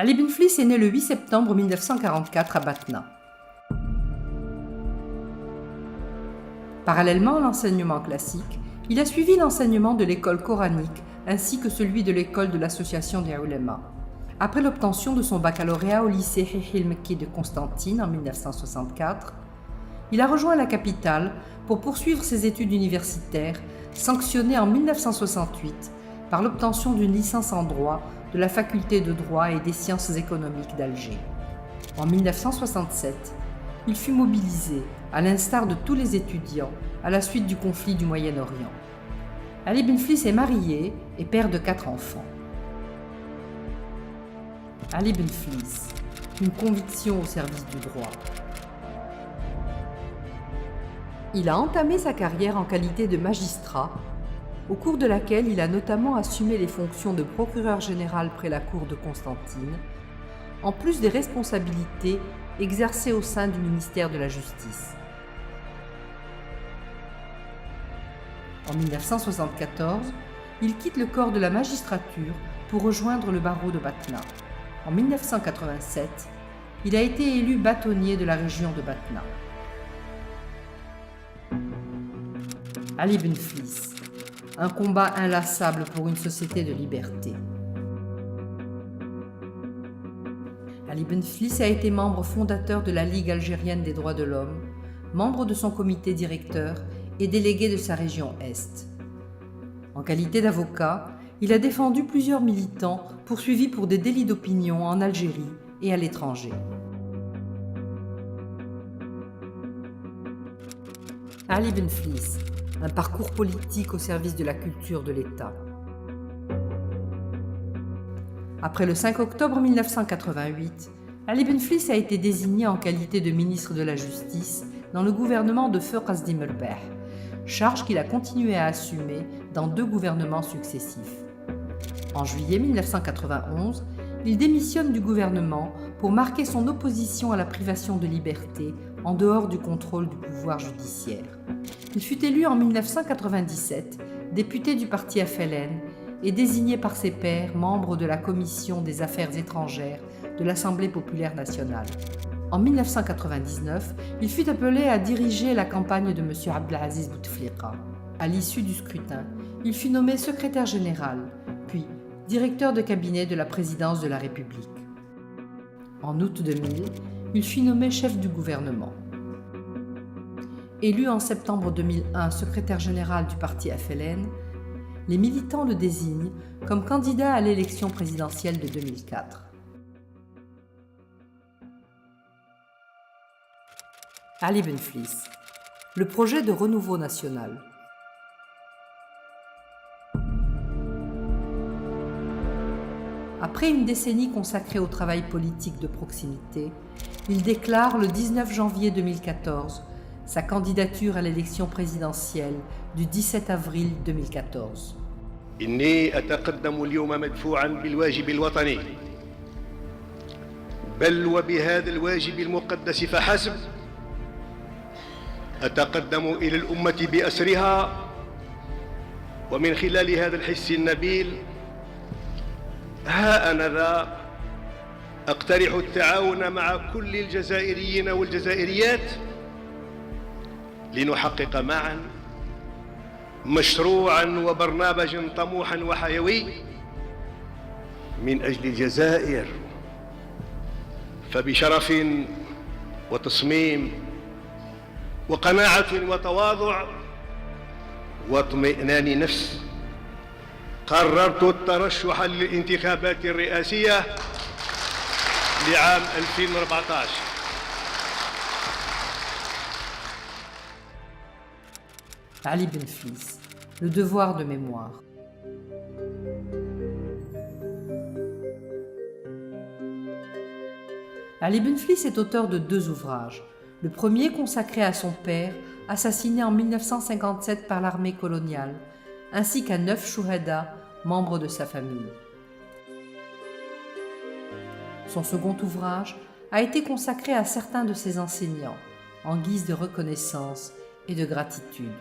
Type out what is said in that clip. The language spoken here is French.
Ali Ben Fliss est né le 8 septembre 1944 à Batna. Parallèlement à l'enseignement classique, il a suivi l'enseignement de l'école coranique ainsi que celui de l'école de l'association des Ulema. Après l'obtention de son baccalauréat au lycée Hihil Mekki de Constantine en 1964, il a rejoint la capitale pour poursuivre ses études universitaires, sanctionnées en 1968 par l'obtention d'une licence en droit de la faculté de droit et des sciences économiques d'Alger. En 1967, il fut mobilisé, à l'instar de tous les étudiants, à la suite du conflit du Moyen-Orient. Ali Ben Fliss est marié et père de 4 enfants. Ali Ben Fliss, une conviction au service du droit. Il a entamé sa carrière en qualité de magistrat, au cours de laquelle il a notamment assumé les fonctions de procureur général près la cour de Constantine, en plus des responsabilités exercées au sein du ministère de la Justice. En 1974, il quitte le corps de la magistrature pour rejoindre le barreau de Batna. En 1987, il a été élu bâtonnier de la région de Batna. Ali Ben Fliss, un combat inlassable pour une société de liberté. Ali Ben Fliss a été membre fondateur de la Ligue algérienne des droits de l'homme, membre de son comité directeur et délégué de sa région Est. En qualité d'avocat, il a défendu plusieurs militants poursuivis pour des délits d'opinion en Algérie et à l'étranger. Ali Ben Fliss, un parcours politique au service de la culture de l'État. Après le 5 octobre 1988, Ali Ben Fliss a été désigné en qualité de ministre de la Justice dans le gouvernement de Feu Qasdim El-Beh, charge qu'il a continué à assumer dans 2 gouvernements successifs. En juillet 1991, il démissionne du gouvernement pour marquer son opposition à la privation de liberté en dehors du contrôle du pouvoir judiciaire. Il fut élu en 1997 député du parti FLN et désigné par ses pairs membre de la commission des affaires étrangères de l'Assemblée populaire nationale. En 1999, il fut appelé à diriger la campagne de M. Abdelaziz Bouteflika. À l'issue du scrutin, il fut nommé secrétaire général, puis directeur de cabinet de la présidence de la République. En août 2000, il fut nommé chef du gouvernement. Élu en septembre 2001 secrétaire général du parti FLN, les militants le désignent comme candidat à l'élection présidentielle de 2004. Ali Ben Fliss, le projet de renouveau national. Après une décennie consacrée au travail politique de proximité, il déclare le 19 janvier 2014 sa candidature à l'élection présidentielle du 17 avril 2014. إني أتقدم اليوم مدفوعا بالواجب الوطني بل وبهذا الواجب المقدس فحسب أتقدم إلى الأمة بأسرها ومن خلال هذا الحس النبيل ها أنا ذا أقترح التعاون مع كل الجزائريين والجزائريات لنحقق معا مشروعا وبرنامجا طموحا وحيوي من أجل الجزائر فبشرف وتصميم وقناعة وتواضع واطمئنان نفس قررت الترشح للانتخابات الرئاسية لعام 2014. Ali Ben Fliss, le devoir de mémoire. Ali Ben Fliss est auteur de 2 ouvrages. Le premier consacré à son père, assassiné en 1957 par l'armée coloniale, ainsi qu'à 9 chouhada, membres de sa famille. Son second ouvrage a été consacré à certains de ses enseignants, en guise de reconnaissance et de gratitude.